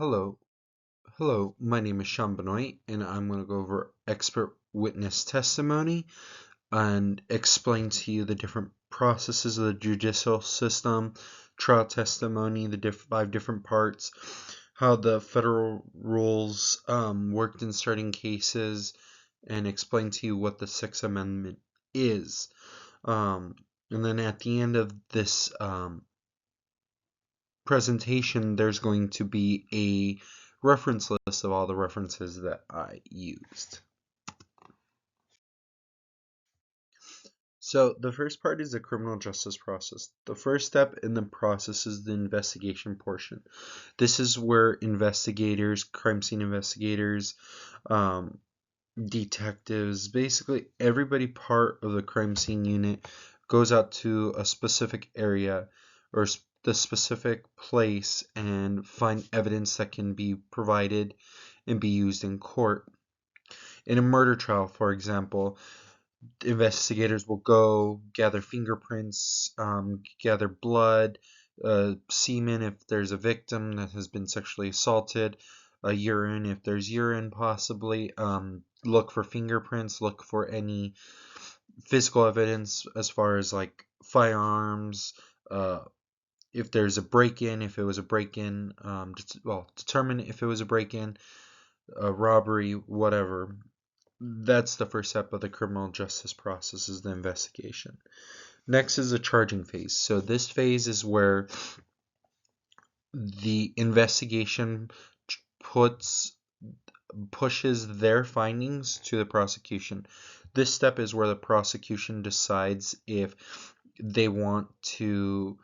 Hello, my name is Sean Benoit, and I'm going to go over expert witness testimony and explain to you the different processes of the judicial system, trial testimony, the five different parts, how the federal rules worked in certain cases, and explain to you what the Sixth Amendment is. And then at the end of this presentation, there's going to be a reference list of all the references that I used. So the first part is the criminal justice process. The first step in the process is the investigation portion. This is where investigators, crime scene investigators, detectives, basically everybody part of the crime scene unit goes out to a specific area or the specific place and find evidence that can be provided and be used in court. In a murder trial, for example, investigators will go gather fingerprints, gather blood, semen if there's a victim that has been sexually assaulted, urine if there's urine possibly, look for fingerprints, look for any physical evidence as far as like firearms, if there's a break-in, if it was a break-in, determine if it was a break-in, a robbery, whatever. That's the first step of the criminal justice process, is the investigation. Next is the charging phase. So this phase is where the investigation pushes their findings to the prosecution. This step is where the prosecution decides if they want to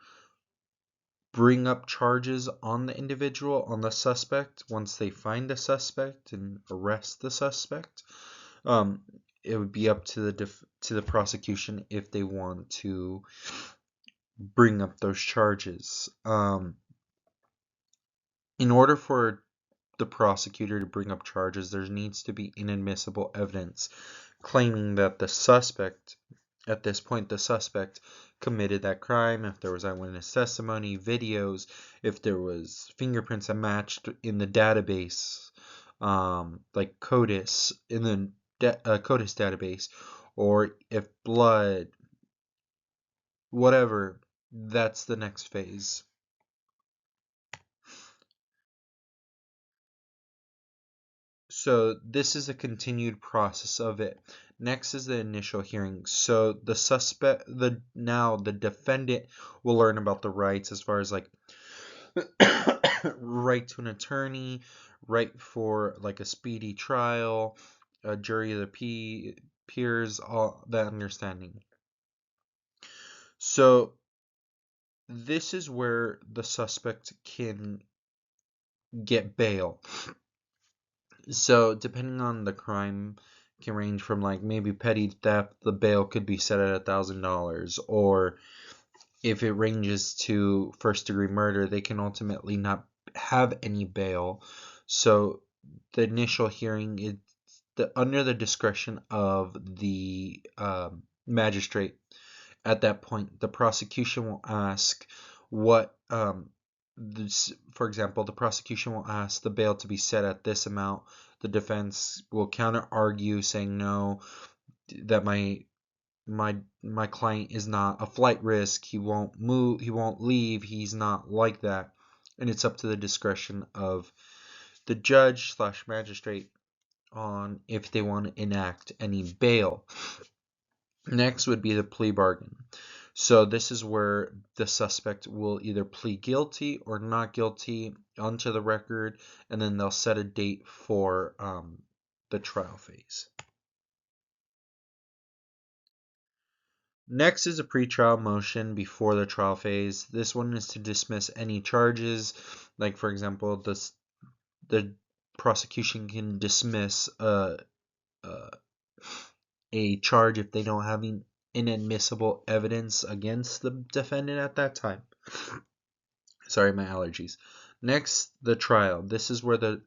bring up charges on the individual, on the suspect, once they find the suspect and arrest the suspect. It would be up to the prosecution if they want to bring up those charges. In order for the prosecutor to bring up charges, there needs to be inadmissible evidence claiming that the suspect, at this point, the suspect committed that crime. If there was eyewitness testimony, videos, if there was fingerprints that matched in the database, like CODIS, in the CODIS database, or if blood, whatever, that's the next phase. So this is a continued process of it. Next is the initial hearing. So the defendant will learn about the rights as far as like right to an attorney, right for like a speedy trial, a jury of the peers, all that understanding. So this is where the suspect can get bail. So depending on the crime, can range from like maybe petty theft, the bail could be set at $1,000, or if it ranges to first-degree murder, they can ultimately not have any bail. So the initial hearing is under the discretion of the magistrate. At that point, the prosecution will ask what for example, the prosecution will ask the bail to be set at this amount. The defense will counter argue, saying no, that my client is not a flight risk. He won't move. He won't leave. He's not like that. And it's up to the discretion of the judge / magistrate on if they want to enact any bail. Next would be the plea bargain. So this is where the suspect will either plead guilty or not guilty onto the record, and then they'll set a date for the trial phase. Next is a pretrial motion before the trial phase. This one is to dismiss any charges, like for example, the prosecution can dismiss a charge if they don't have inadmissible evidence against the defendant at that time. Sorry, my allergies. Next, the trial. This is where the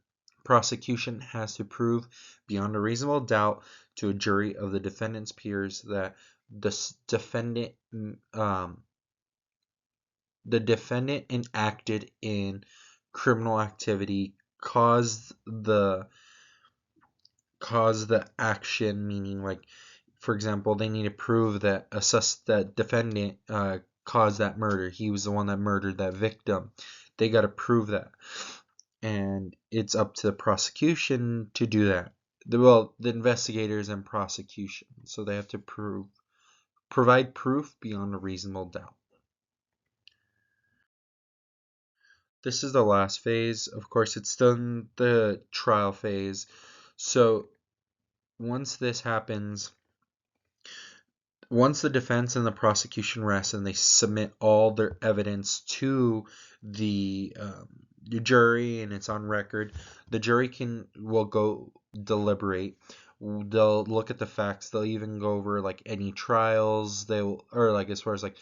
prosecution has to prove beyond a reasonable doubt to a jury of the defendant's peers that the defendant enacted in criminal activity caused the action, meaning like, for example, they need to prove that that defendant caused that murder. He was the one that murdered that victim. They got to prove that, and it's up to the prosecution to do that. The investigators and prosecution, so they have to provide proof beyond a reasonable doubt. This is the last phase. Of course, it's still in the trial phase. So once this happens, once the defense and the prosecution rest and they submit all their evidence to the jury and it's on record, the jury will go deliberate. They'll look at the facts. They'll even go over like any trials. Or like as far as like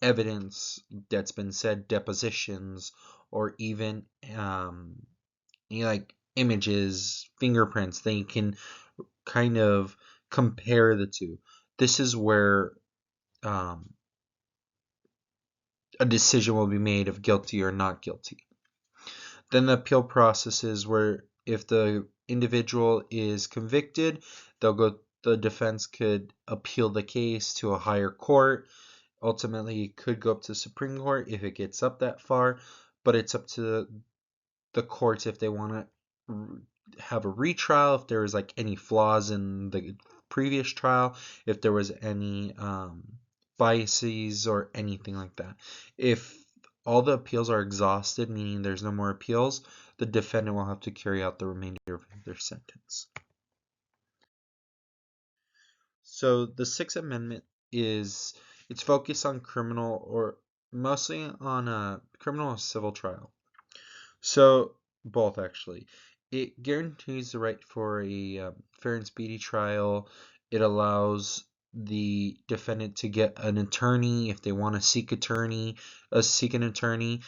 evidence that's been said, depositions, or even like images, fingerprints. They can kind of compare the two. This is where um, a decision will be made of guilty or not guilty. Then the appeal process is where if the individual is convicted, the defense could appeal the case to a higher court. Ultimately, it could go up to the Supreme Court if it gets up that far, but it's up to the courts if they want to have a retrial, if there was like any flaws in the previous trial, if there was any biases or anything like that. If all the appeals are exhausted, meaning there's no more appeals, the defendant will have to carry out the remainder of their sentence. So the Sixth Amendment it's focused on criminal, or mostly on a criminal or civil trial. So both actually. It guarantees the right for a fair and speedy trial. It allows the defendant to get an attorney if they want to seek an attorney.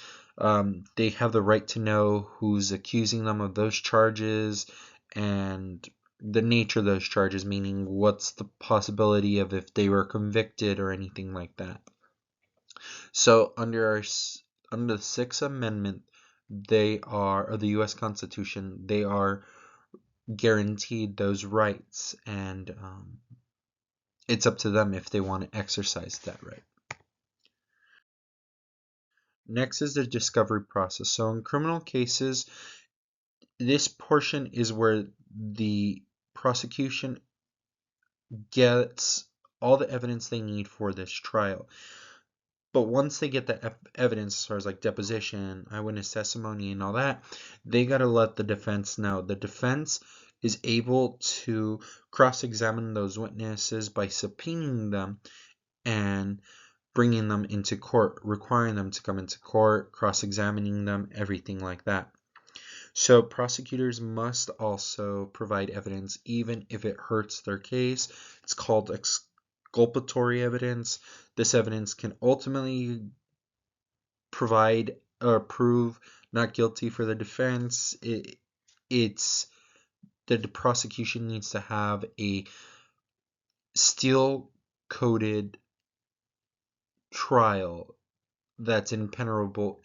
They have the right to know who's accusing them of those charges and the nature of those charges, meaning what's the possibility of if they were convicted or anything like that. So under the Sixth Amendment, of the U.S. Constitution, they are guaranteed those rights, and it's up to them if they want to exercise that right. Next is the discovery process. So in criminal cases, this portion is where the prosecution gets all the evidence they need for this trial. But once they get the evidence, as far as like deposition, eyewitness testimony, and all that, they got to let the defense know. The defense is able to cross-examine those witnesses by subpoenaing them and bringing them into court, requiring them to come into court, cross-examining them, everything like that. So prosecutors must also provide evidence even if it hurts their case. It's called exculpatory evidence. This evidence can ultimately provide or prove not guilty for the defense. It's the prosecution needs to have a steel-coated trial that's impenetrable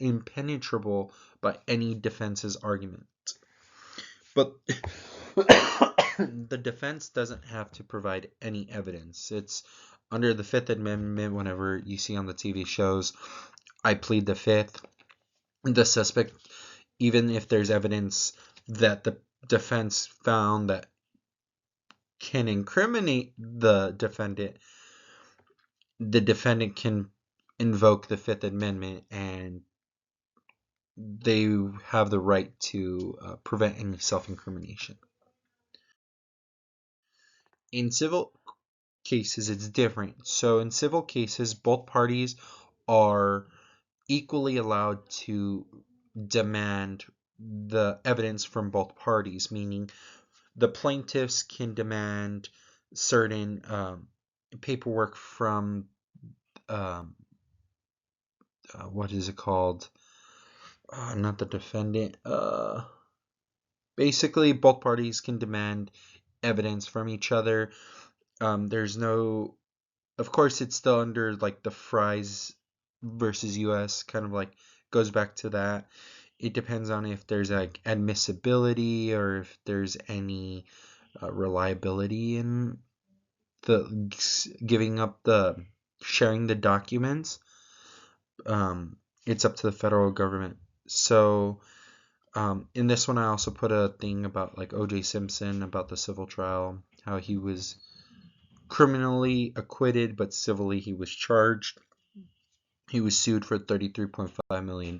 by any defense's argument. But the defense doesn't have to provide any evidence. It's under the Fifth Amendment. Whenever you see on the TV shows, I plead the Fifth. The suspect, even if there's evidence that the defense found that can incriminate the defendant can invoke the Fifth Amendment, and they have the right to prevent any self-incrimination. In civil cases, it's different. So in civil cases, both parties are equally allowed to demand the evidence from both parties, meaning the plaintiffs can demand certain paperwork from what is it called? Not the defendant. Basically, both parties can demand evidence from each other. There's no, of course, it's still under like the Fries versus U.S. kind of like goes back to that. it depends on if there's like admissibility or if there's any reliability in the giving up the sharing the documents. It's up to the federal government. So in this one, I also put a thing about like O.J. Simpson, about the civil trial, how he was criminally acquitted, but civilly he was charged. He was sued for $33.5 million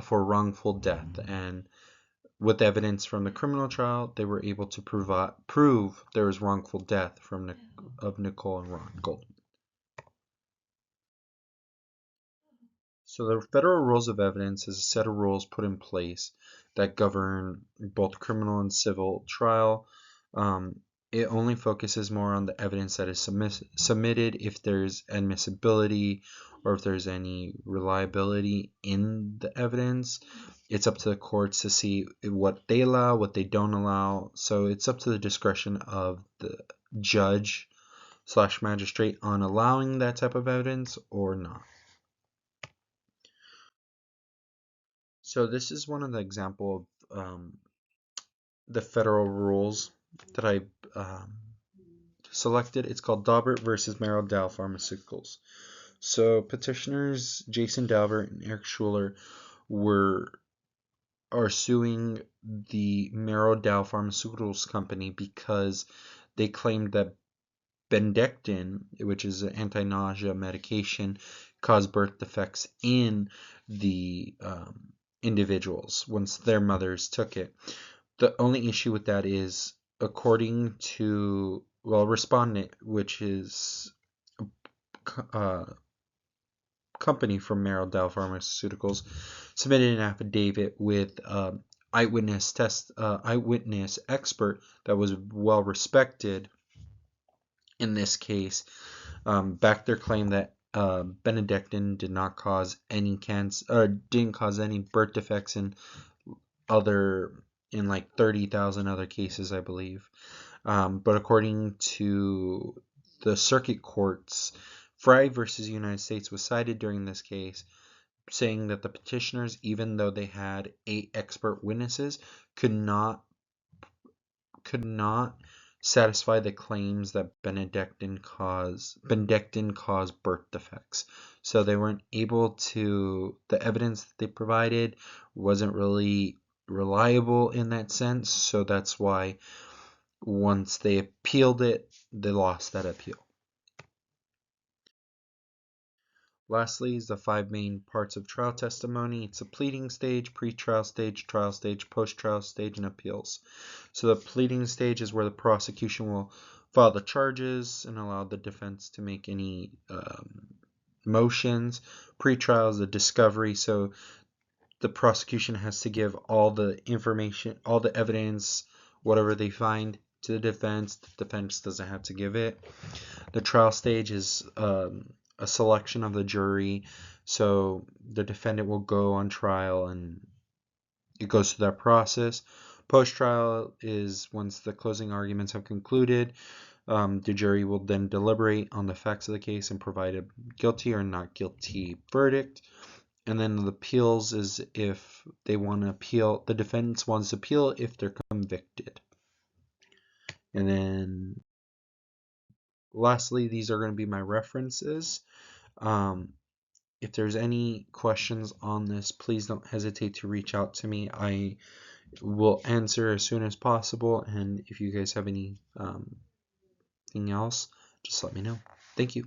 for wrongful death. And with evidence from the criminal trial, they were able to prove there was wrongful death of Nicole and Ron Goldman. So the federal rules of evidence is a set of rules put in place that govern both criminal and civil trial. It only focuses more on the evidence that is submitted, if there's admissibility or if there's any reliability in the evidence. It's up to the courts to see what they allow, what they don't allow. So it's up to the discretion of the judge / magistrate on allowing that type of evidence or not. So this is one of the example of the federal rules that I selected. It's called Daubert versus Merrill Dow Pharmaceuticals. So petitioners Jason Daubert and Eric Schuler are suing the Merrill Dow Pharmaceuticals company because they claimed that Bendectin, which is an anti-nausea medication, caused birth defects in the individuals once their mothers took it. The only issue with that is, according to, respondent, which is a company from Merrill Dow Pharmaceuticals, submitted an affidavit with eyewitness expert that was well respected in this case, backed their claim that Benedictine did not cause any cancer, or didn't cause any birth defects in like 30,000 other cases, I believe. But according to the circuit courts, Fry versus United States was cited during this case, saying that the petitioners, even though they had 8 expert witnesses, could not satisfy the claims that Bendectin caused birth defects. So they weren't able to, the evidence that they provided wasn't really reliable in that sense. So that's why once they appealed it, they lost that appeal. Lastly is the 5 main parts of trial testimony. It's a pleading stage, pre-trial stage, trial stage, post-trial stage, and appeals. So the pleading stage is where the prosecution will file the charges and allow the defense to make any motions. Pre-trial is the discovery, so the prosecution has to give all the information, all the evidence, whatever they find, to the defense. The defense doesn't have to give it. The trial stage is a selection of the jury, so the defendant will go on trial and it goes through that process. Post-trial is once the closing arguments have concluded, the jury will then deliberate on the facts of the case and provide a guilty or not guilty verdict. And then the appeals is if they want to appeal, the defense wants to appeal if they're convicted. And then lastly, these are going to be my references. If there's any questions on this, please don't hesitate to reach out to me. I will answer as soon as possible. And if you guys have anything else, just let me know. Thank you.